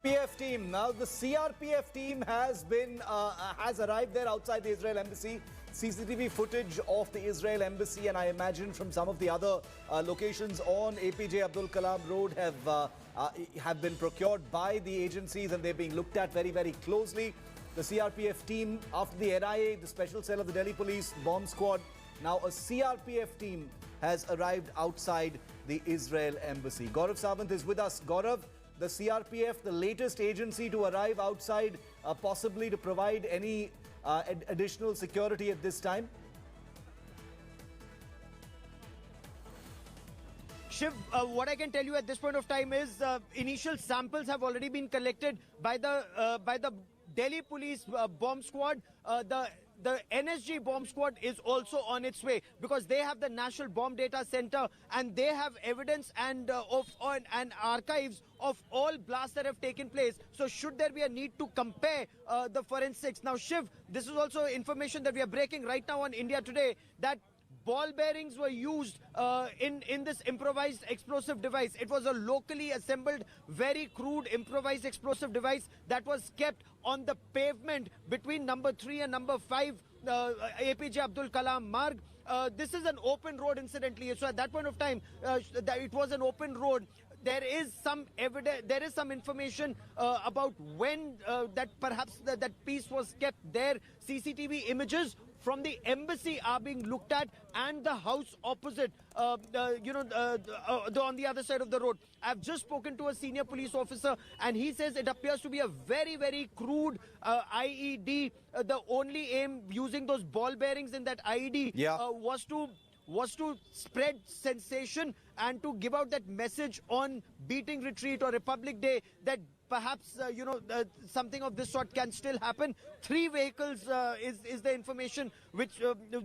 PF team. Now the CRPF team has arrived there outside the Israel embassy. CCTV footage of the Israel embassy, and I imagine from some of the other locations on APJ Abdul Kalam Road have been procured by the agencies, and they're being looked at very, very closely. The CRPF team, after the NIA, the special cell of the Delhi Police bomb squad, now a CRPF team has arrived outside the Israel embassy. Gaurav Sawant is with us. Gaurav, the CRPF, the latest agency to arrive outside, possibly to provide any additional security at this time? Shiv, what I can tell you at this point of time is initial samples have already been collected by the Delhi Police bomb squad. The NSG bomb squad is also on its way because they have the National Bomb Data Center and they have evidence and archives of all blasts that have taken place. So should there be a need to compare the forensics? Now, Shiv, this is also information that we are breaking right now on India Today, that ball bearings were used in this improvised explosive device. It was a locally assembled, very crude improvised explosive device that was kept on the pavement between number 3 and number 5 APJ Abdul Kalam Marg. This is an open road, incidentally. So at that point of time, it was an open road. There is some evidence, there is some information about when that perhaps that piece was kept there. CCTV images from the embassy are being looked at, and the house opposite, on the other side of the road. I've just spoken to a senior police officer, and he says it appears to be a very, very crude IED. The only aim using those ball bearings in that IED was to spread sensation and to give out that message on beating retreat or Republic Day that perhaps, something of this sort can still happen. 3 vehicles is the information which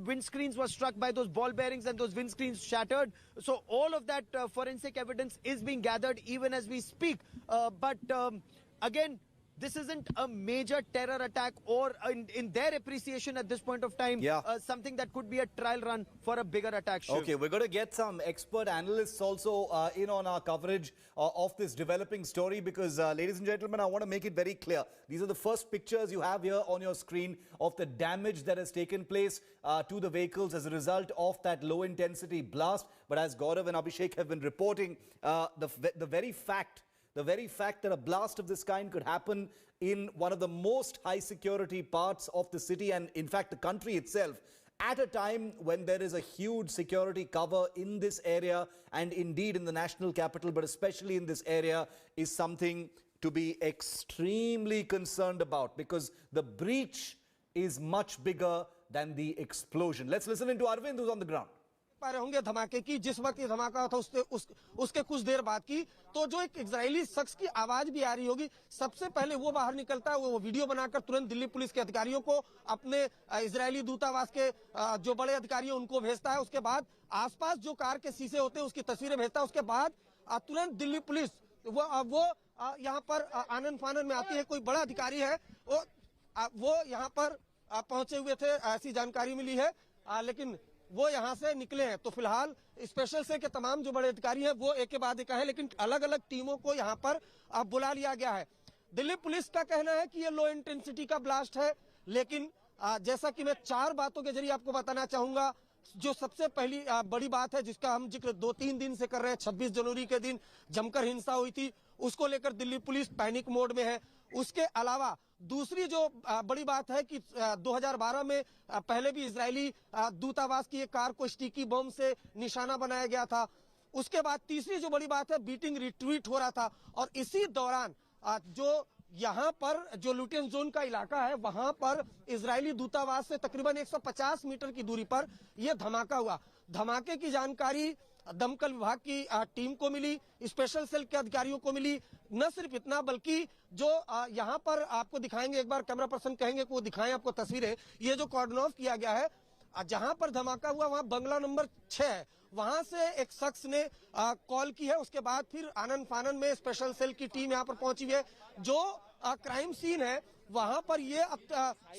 windscreens were struck by those ball bearings and those windscreens shattered. So all of that forensic evidence is being gathered even as we speak. But again, this isn't a major terror attack, or in their appreciation at this point of time, something that could be a trial run for a bigger attack. Shiv. Okay, we're going to get some expert analysts also in on our coverage of this developing story because, ladies and gentlemen, I want to make it very clear. These are the first pictures you have here on your screen of the damage that has taken place to the vehicles as a result of that low-intensity blast. But as Gaurav and Abhishek have been reporting, the very fact that a blast of this kind could happen in one of the most high security parts of the city and in fact the country itself at a time when there is a huge security cover in this area and indeed in the national capital, but especially in this area, is something to be extremely concerned about because the breach is much bigger than the explosion. Let's listen into Arvind, who's on the ground. पा रहे होंगे धमाके की, जिस वक्त ये धमाका था उसके कुछ देर बाद की, तो जो एक इजरायली शख्स की आवाज भी आ रही होगी। सबसे पहले वो बाहर निकलता है, वो वीडियो बनाकर तुरंत दिल्ली पुलिस के अधिकारियों को, अपने इजरायली दूतावास के जो बड़े अधिकारी हैं उनको भेजता है। उसके बाद आसपास जो कार के शीशे होते हैं उसकी तस्वीरें भेजता है। उसके बाद तुरंत दिल्ली पुलिस वो यहाँ पर आनन फानन में आती है। कोई बड़ा अधिकारी है वो यहाँ पर पहुंचे हुए थे, ऐसी जानकारी मिली है, लेकिन वो यहाँ से निकले हैं। तो फिलहाल स्पेशल से के तमाम जो बड़े अधिकारी हैं वो एक के बाद एक हैं, लेकिन अलग अलग टीमों को यहाँ पर बुला लिया गया है। दिल्ली पुलिस का कहना है कि ये लो इंटेंसिटी का ब्लास्ट है, लेकिन जैसा कि मैं 4 बातों के जरिए आपको बताना चाहूंगा। जो सबसे पहली बड़ी बात है जिसका हम जिक्र 2-3 दिन से कर रहे हैं, 26 जनवरी के दिन जमकर हिंसा हुई थी, उसको लेकर दिल्ली पुलिस पैनिक मोड में है। उसके अलावा दूसरी जो बड़ी बात है कि 2012 में पहले भी इजरायली दूतावास की एक कार को स्टिकी बम से निशाना बनाया गया था। उसके बाद तीसरी जो बड़ी बात है, बीटिंग रिट्रीट हो रहा था, और इसी दौरान जो यहाँ पर जो लुटियन जोन का इलाका है वहां पर इजरायली दूतावास से तकरीबन 150 मीटर की दूरी पर यह धमाका हुआ। धमाके की जानकारी दमकल विभाग की टीम को मिली, स्पेशल सेल के अधिकारियों को मिली। न सिर्फ इतना बल्कि जो यहाँ पर आपको दिखाएंगे, एक बार कैमरा पर्सन कहेंगे कि वो दिखाएं आपको तस्वीरें। ये जो कॉर्डन ऑफ किया गया है, जहां पर धमाका हुआ वहां बंगला नंबर 6 है, वहां से एक शख्स ने कॉल की है। उसके बाद फिर आनन फानन में स्पेशल सेल की टीम यहां पर पहुंची है। जो क्राइम सीन है वहां पर ये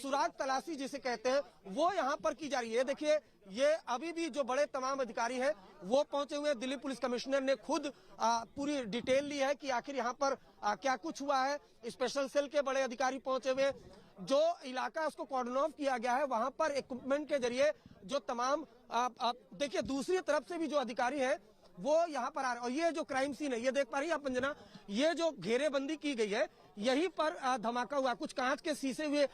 सुराग तलाशी जिसे कहते हैं वो यहाँ पर की जा रही है। देखिए ये अभी भी जो बड़े तमाम अधिकारी हैं वो पहुंचे हुए हैं। दिल्ली पुलिस कमिश्नर ने खुद पूरी डिटेल ली है कि आखिर यहाँ पर क्या कुछ हुआ है। स्पेशल सेल के बड़े अधिकारी पहुंचे हुए, जो इलाका है उसको कॉर्डन ऑफ किया गया है। वहां पर इक्विपमेंट के जरिए जो तमाम देखिए दूसरी तरफ से भी जो अधिकारी हैं वो यहाँ पर आ रहे हैं। और ये जो क्राइम सीन है ये देख पा रही है आप अंजना, ये जो घेरेबंदी की गई है यहीं पर धमाका हुआ। कुछ कांच के शीशे हुए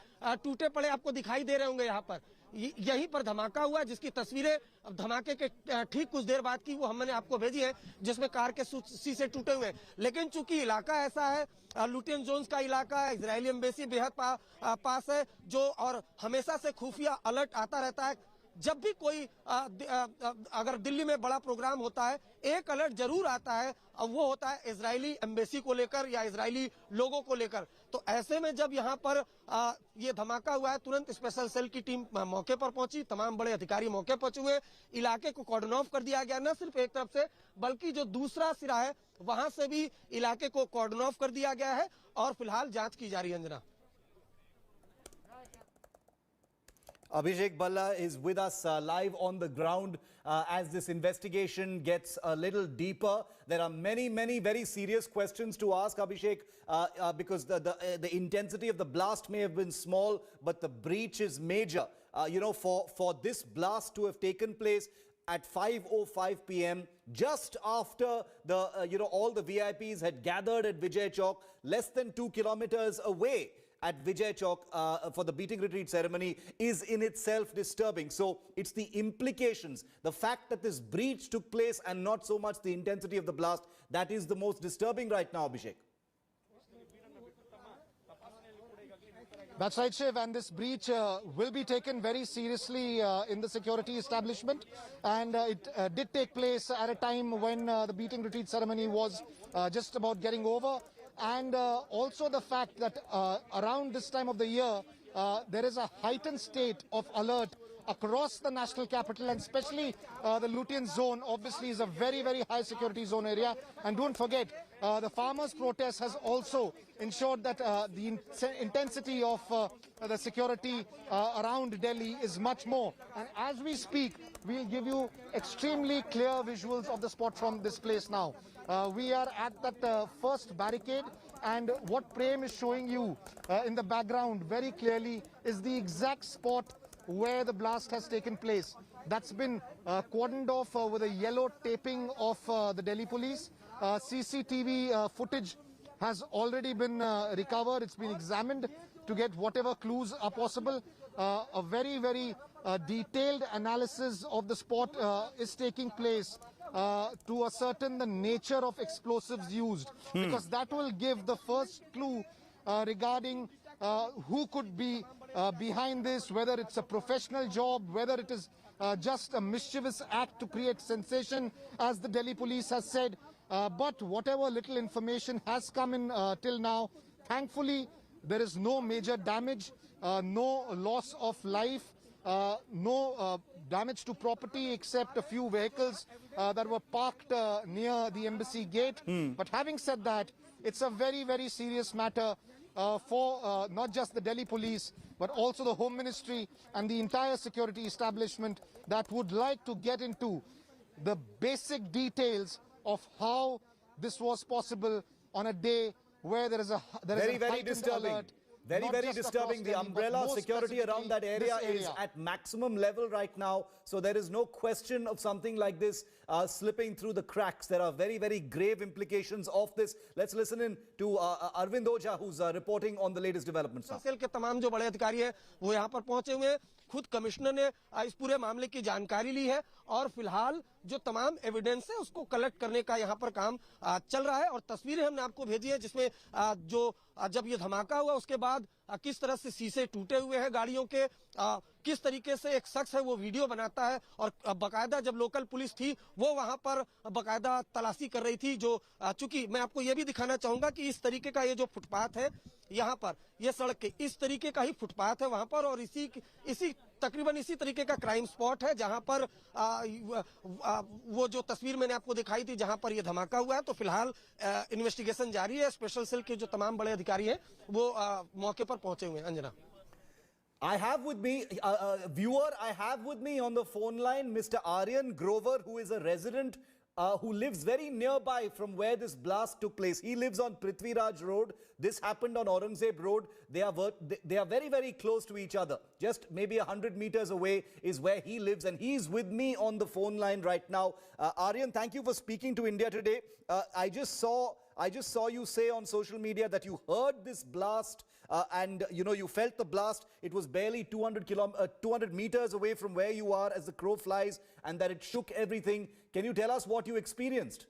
टूटे पड़े आपको दिखाई दे रहे होंगे यहाँ पर, यहीं पर धमाका हुआ जिसकी तस्वीरें धमाके के ठीक कुछ देर बाद की वो हमने आपको भेजी है, जिसमें कार के शीशे टूटे हुए हैं। लेकिन चूंकि इलाका ऐसा है, लुटियन जोन्स का इलाका है, इजरायली एम्बेसी बेहद पास है, जो और हमेशा से खुफिया अलर्ट आता रहता है। जब भी कोई अगर दिल्ली में बड़ा प्रोग्राम होता है एक अलर्ट जरूर आता है, और वो होता है इजरायली एम्बेसी को लेकर या इजरायली लोगों को लेकर। तो ऐसे में जब यहाँ पर ये धमाका हुआ है तुरंत स्पेशल सेल की टीम मौके पर पहुंची, तमाम बड़े अधिकारी मौके पहुंचे हुए, इलाके को कॉर्डन ऑफ कर दिया गया। न सिर्फ एक तरफ से बल्कि जो दूसरा सिरा है वहां से भी इलाके को कॉर्डन ऑफ कर दिया गया है और फिलहाल जांच की जा रही है। Anjana, Abhishek Balla is with us live on the ground as this investigation gets a little deeper. There are many very serious questions to ask, Abhishek, because the intensity of the blast may have been small, but the breach is major. For this blast to have taken place at 5:05 p.m., just after all the VIPs had gathered at Vijay Chowk, less than 2 kilometers away at Vijay Chowk for the beating retreat ceremony, is in itself disturbing. So it's the implications, the fact that this breach took place and not so much the intensity of the blast, that is the most disturbing right now, Abhishek. That's right, Shiv, and this breach will be taken very seriously in the security establishment, and it did take place at a time when the beating retreat ceremony was just about getting over. And also the fact that around this time of the year, there is a heightened state of alert across the national capital, and especially the Lutyens zone obviously is a very high security zone area. And don't forget, the farmers' protest has also ensured that the intensity of the security around Delhi is much more. And as we speak, we'll give you extremely clear visuals of the spot from this place now. We are at that first barricade, and what Prem is showing you in the background very clearly is the exact spot where the blast has taken place. That's been cordoned off with a yellow taping of the Delhi police. CCTV footage has already been recovered. It's been examined to get whatever clues are possible. A very detailed analysis of the spot is taking place to ascertain the nature of explosives used, because that will give the first clue regarding who could be behind this, whether it's a professional job, whether it is just a mischievous act to create sensation, as the Delhi police has said. But whatever little information has come in till now, thankfully there is no major damage, no loss of life, no damage to property except a few vehicles that were parked near the embassy gate. But having said that, it's a very serious matter for not just the Delhi police, but also the Home Ministry and the entire security establishment that would like to get into the basic details of how this was possible on a day where there is a very disturbing. Alert. Very disturbing. The umbrella security around that area is at maximum level right now. So there is no question of something like this slipping through the cracks. There are very grave implications of this. Let's listen in to Arvind Ojha, who's reporting on the latest developments now. सेल के तमाम जो बड़े अधिकारी हैं वो यहाँ पर पहुंचे हुए हैं। खुद कमिश्नर ने इस पूरे मामले की जानकारी ली है और फिलहाल जो तमाम एविडेंस है उसको कलेक्ट करने का यहाँ पर काम चल रहा है। और तस्वीरें हमने आपको भेजी है जिसमें जब ये धमाका हुआ उसके बाद किस तरह से शीशे टूटे हुए हैं गाड़ियों के, किस तरीके से एक शख्स है वो वीडियो बनाता है और बकायदा जब लोकल पुलिस थी वो वहां पर बकायदा तलाशी कर रही थी। जो चूंकि मैं आपको ये भी दिखाना चाहूंगा कि इस तरीके का ये जो फुटपाथ है यहाँ पर, ये सड़क के इस तरीके का ही फुटपाथ है वहां पर, और इसी तकरीबन इसी तरीके का क्राइम स्पॉट है जहां पर वो जो तस्वीर मैंने आपको दिखाई थी जहां पर ये धमाका हुआ है। तो फिलहाल इन्वेस्टिगेशन जारी है। स्पेशल सेल के जो तमाम बड़े अधिकारी हैं वो मौके पर पहुंचे हुए हैं। Anjana, I have with me, viewer, I have with me on the phone line Mr. Aryan Grover, who is a resident who lives very nearby from where this blast took place. He lives on Prithviraj Road. This happened on Aurangzeb Road. They are very, very close to each other. Just maybe 100 meters away is where he lives, and he's with me on the phone line right now. Aryan, thank you for speaking to India Today. I just saw you say on social media that you heard this blast and you felt the blast. It was barely 200 meters away from where you are as the crow flies, and that it shook everything. Can you tell us what you experienced?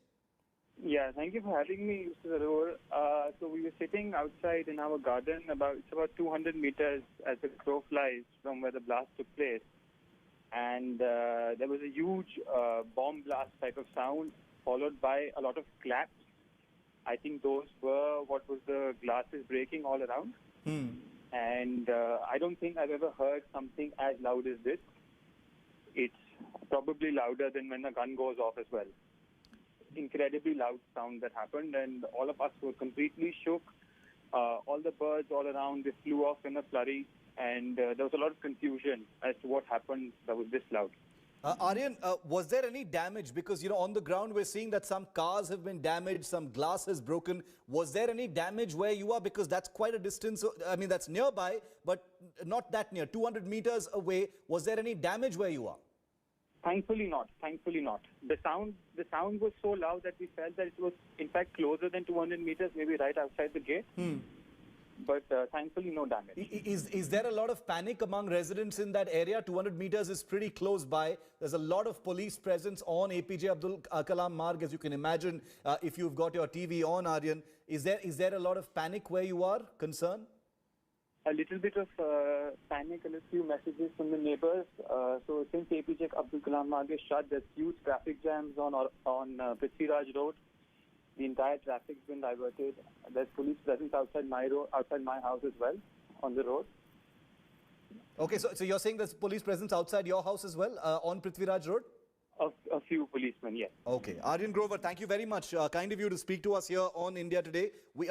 Yeah, thank you for having me, Mr. Aror. So we were sitting outside in our garden, it's about 200 meters as the crow flies from where the blast took place. And there was a huge bomb blast type of sound, followed by a lot of claps. I think those were what was the glasses breaking all around. And I don't think I've ever heard something as loud as this. It's probably louder than when a gun goes off as well. Incredibly loud sound that happened, and all of us were completely shook. All the birds all around, they flew off in a flurry, and there was a lot of confusion as to what happened that was this loud. Aryan, was there any damage? Because, on the ground we're seeing that some cars have been damaged, some glass has broken. Was there any damage where you are? Because that's quite a distance. I mean, that's nearby, but not that near. 200 meters away. Was there any damage where you are? Thankfully not. Thankfully not. The sound was so loud that we felt that it was, in fact, closer than 200 meters, maybe right outside the gate. But thankfully, no damage. Is there a lot of panic among residents in that area? 200 meters is pretty close by. There's a lot of police presence on APJ Abdul Kalam Marg, as you can imagine, if you've got your TV on, Aryan. Is there a lot of panic where you are? Concern? A little bit of panic and a few messages from the neighbors. So since APJ Abdul Kalam Marg is shut, there's huge traffic jams on Prithviraj Road. The entire traffic's been diverted. There's police presence outside my house as well, on the road. Okay, so you're saying there's police presence outside your house as well, on Prithviraj Road? A few policemen, yes. Okay. Aryan Grover, thank you very much. Kind of you to speak to us here on India Today. We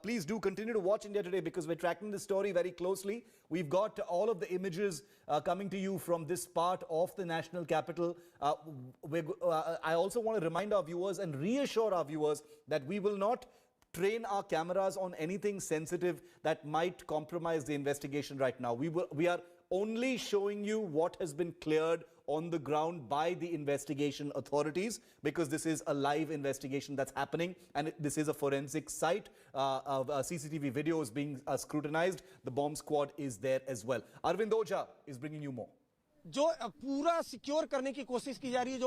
please do continue to watch India Today because we're tracking this story very closely. We've got all of the images coming to you from this part of the national capital. I also want to remind our viewers and reassure our viewers that we will not train our cameras on anything sensitive that might compromise the investigation right now. We are only showing you what has been cleared on the ground by the investigation authorities, because this is a live investigation that's happening and this is a forensic site. CCTV video is being scrutinized. The bomb squad is there as well. Arvind Oja is bringing you more. जो पूरा secure करने की कोशिश की जा रही है,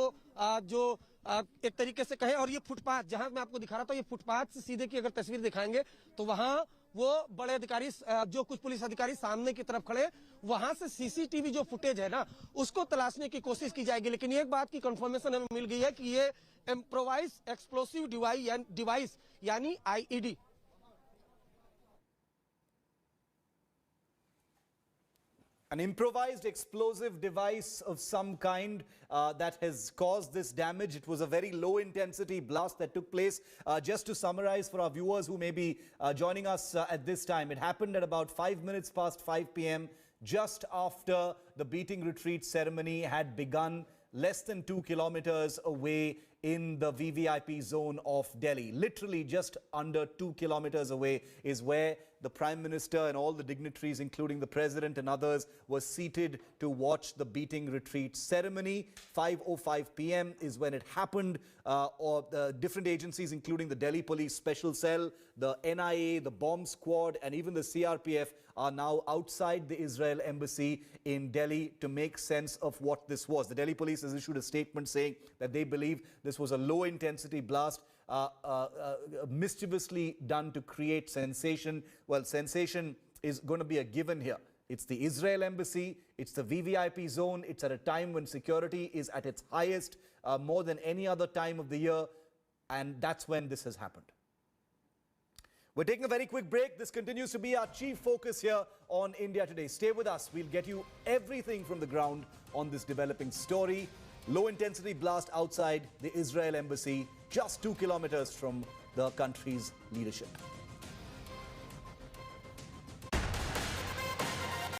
जो एक तरीके से कहे, और ये फुटपाथ जहां मैं आपको दिखा रहा था, ये फुटपाथ से सीधे की अगर तस्वीर दिखाएंगे तो वहां वो बड़े अधिकारी, जो कुछ पुलिस अधिकारी सामने की तरफ खड़े, वहां से सीसीटीवी जो फुटेज है ना, उसको तलाशने की कोशिश की जाएगी। लेकिन एक बात की कंफर्मेशन हमें मिल गई है कि ये इम्प्रोवाइज एक्सप्लोसिव डिवाइस यानी IED, an improvised explosive device of some kind that has caused this damage. It was a very low intensity blast that took place. Just to summarize for our viewers who may be joining us at this time, it happened at about 5 minutes past 5 p.m. just after the beating retreat ceremony had begun, less than 2 kilometers away in the VVIP zone of Delhi. Literally just under 2 kilometers away is where the Prime Minister and all the dignitaries, including the President and others, were seated to watch the beating retreat ceremony. 5:05 p.m. is when it happened. The different agencies, including the Delhi Police Special Cell, the NIA, the bomb squad, and even the CRPF are now outside the Israel embassy in Delhi to make sense of what this was. The Delhi Police has issued a statement saying that they believe this was a low-intensity blast mischievously done to create sensation. Well, sensation is going to be a given here. It's the Israel embassy, it's the VVIP zone, it's at a time when security is at its highest, more than any other time of the year, and that's when this has happened. We're taking a very quick break. This continues to be our chief focus here on India Today. Stay with us. We'll get you everything from the ground on this developing story. Low-intensity blast outside the Israel embassy, just 2 kilometers from the country's leadership.